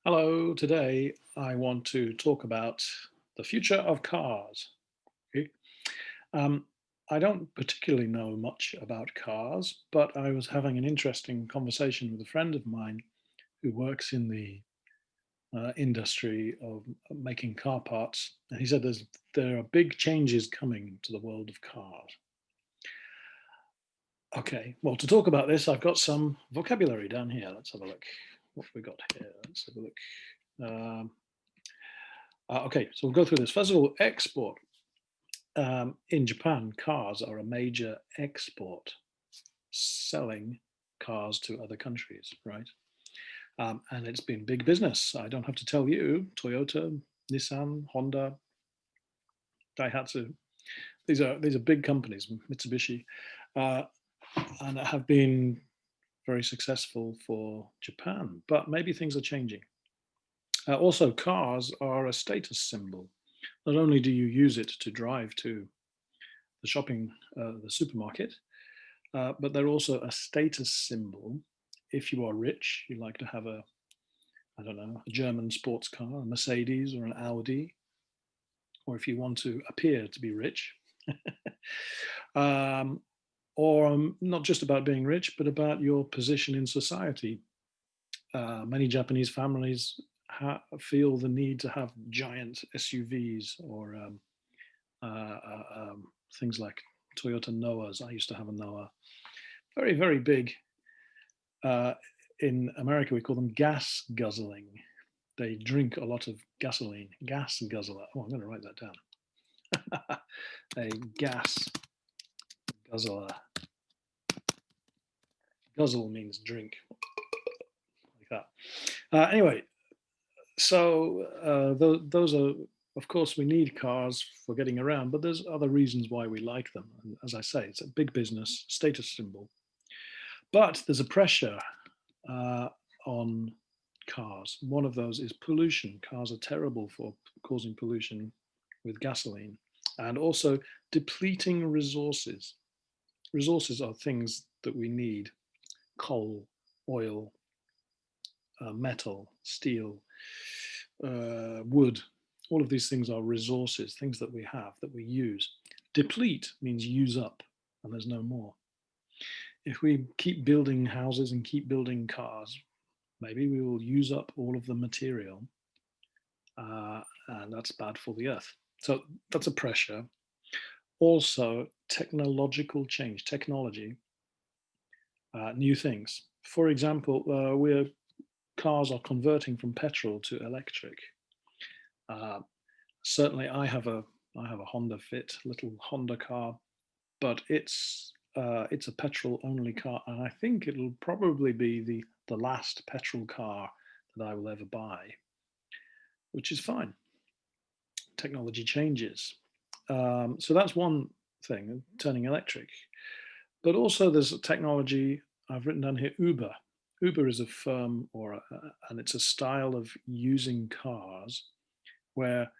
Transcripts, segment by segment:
Hello, today I want to talk about the future of cars. Okay. Um, I don't particularly know much about cars, but I was having an interesting conversation with a friend of mine who works in the industry of making car parts. And he said there are big changes coming to the world of cars. Okay, well, to talk about this, I've got some vocabulary down here. Let's have a look. What have we got here? Let's have a look. Um, okay, so we'll go through this. First of all, export. In Japan, cars are a major export, selling cars to other countries, right? And it's been big business. I don't have to tell you, Toyota, Nissan, Honda, Daihatsu. These are big companies, Mitsubishi, uh, and have been very successful for Japan. But maybe things are changing. Also, cars are a status symbol. Not only do you use it to drive to the supermarket, but they're also a status symbol. If you are rich, you like to have I don't know, a German sports car, a Mercedes or an Audi, or if you want to appear to be rich, um, or not just about being rich, but about your position in society. Many Japanese families feel the need to have giant SUVs or things like Toyota Noahs. I used to have a Noah, very, very big. Uh, in America, we call them gas guzzling. They drink a lot of gasoline. Gas guzzler. Oh, I'm going to write that down. A gas guzzler. Guzzle means drink, like that. Anyway, so those are, of course, we need cars for getting around, but there's other reasons why we like them. And as I say, it's a big business, status symbol. But there's a pressure uh, on cars. One of those is pollution. Cars are terrible for causing pollution with gasoline, and also depleting resources. Resources are things that we need: coal, oil, metal, steel, wood. All of these things are resources, things that we have, that we use. Deplete means use up, and there's no more. If we keep building houses and keep building cars, maybe we will use up all of the material, and that's bad for the earth. So that's a pressure. Also, technological change, technology, new things. For example, where cars are converting from petrol to electric. Uh, Certainly, I have a Honda Fit, little Honda car, but it's a petrol only car, and I think it'll probably be the last petrol car that I will ever buy, which is fine. Technology changes. So that's one thing, turning electric. But also there's a technology, I've written down here, Uber. Uber is a firm and it's a style of using cars where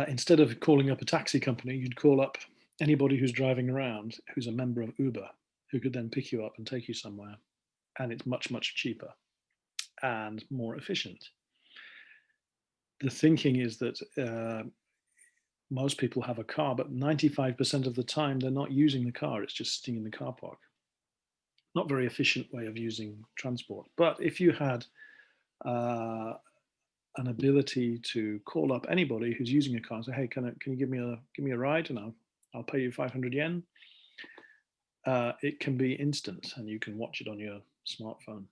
instead of calling up a taxi company, you'd call up anybody who's driving around who's a member of Uber, who could then pick you up and take you somewhere. And it's much, much cheaper and more efficient. The thinking is that most people have a car, but 95% of the time they're not using the car. It's just sitting in the car park. Not very efficient way of using transport. But if you had uh, an ability to call up anybody who's using a car and say, "Hey, can you give me a ride, and I'll pay you 500 yen." It can be instant, and you can watch it on your smartphone.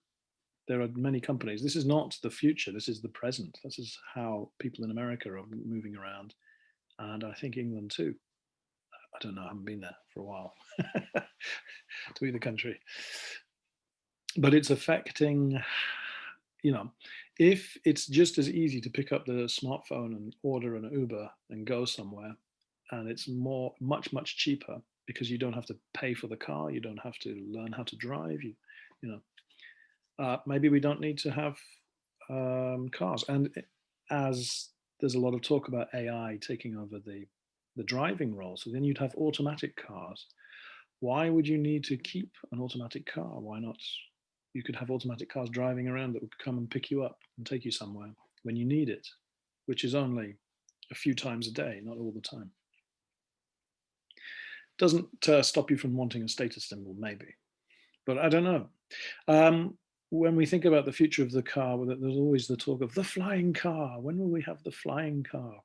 There are many companies. This is not the future. This is the present. This is how people in America are moving around, and I think England too. I don't know. I haven't been there for a while to either country, but it's affecting. You know, if it's just as easy to pick up the smartphone and order an Uber and go somewhere, and it's much cheaper because you don't have to pay for the car, you don't have to learn how to drive. You know, maybe we don't need to have cars. And as there's a lot of talk about AI taking over the driving role, so then you'd have automatic cars. Why would you need to keep an automatic car? Why not, You could have automatic cars driving around that would come and pick you up and take you somewhere when you need it, which is only a few times a day, not all the time. Doesn't stop you from wanting a status symbol, maybe, but I don't know. When we think about the future of the car, there's always the talk of the flying car. When will we have the flying car?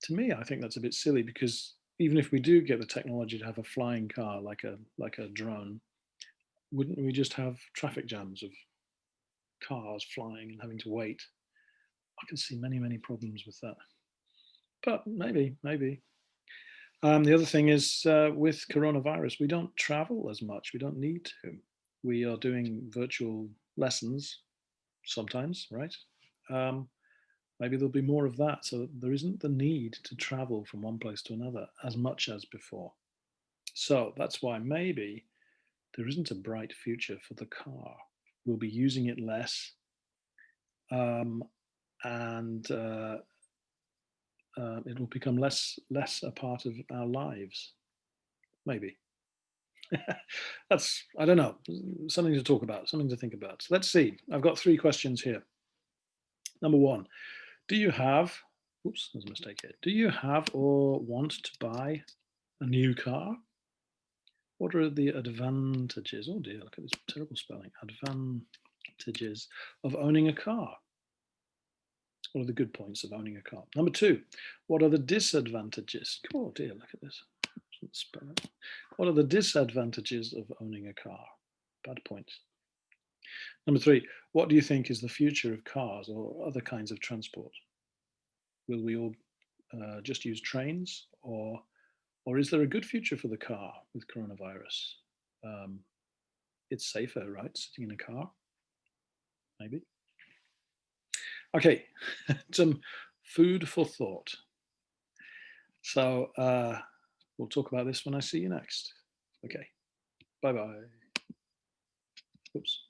To me, I think that's a bit silly, because even if we do get the technology to have a flying car like a drone, wouldn't we just have traffic jams of cars flying and having to wait? I can see many problems with that. But maybe. The other thing is, with coronavirus, we don't travel as much. We don't need to. We are doing virtual lessons sometimes, right? Maybe there'll be more of that, so there isn't the need to travel from one place to another as much as before. So that's why maybe there isn't a bright future for the car. We'll be using it less, and it will become less a part of our lives. Maybe. That's, I don't know, something to talk about, something to think about. So let's see. I've got 3 questions here. Number 1, do you have, oops, there's a mistake here. Do you have or want to buy a new car? What are the advantages? Oh dear, look at this terrible spelling. Advantages of owning a car. What are the good points of owning a car? Number 2, what are the disadvantages? Oh dear, look at this. What are the disadvantages of owning a car? Bad points. Number 3, what do you think is the future of cars or other kinds of transport? Will we all just use trains, or is there a good future for the car with coronavirus? It's safer, right? Sitting in a car, maybe. Okay, some food for thought. So we'll talk about this when I see you next. Okay, bye-bye. Oops.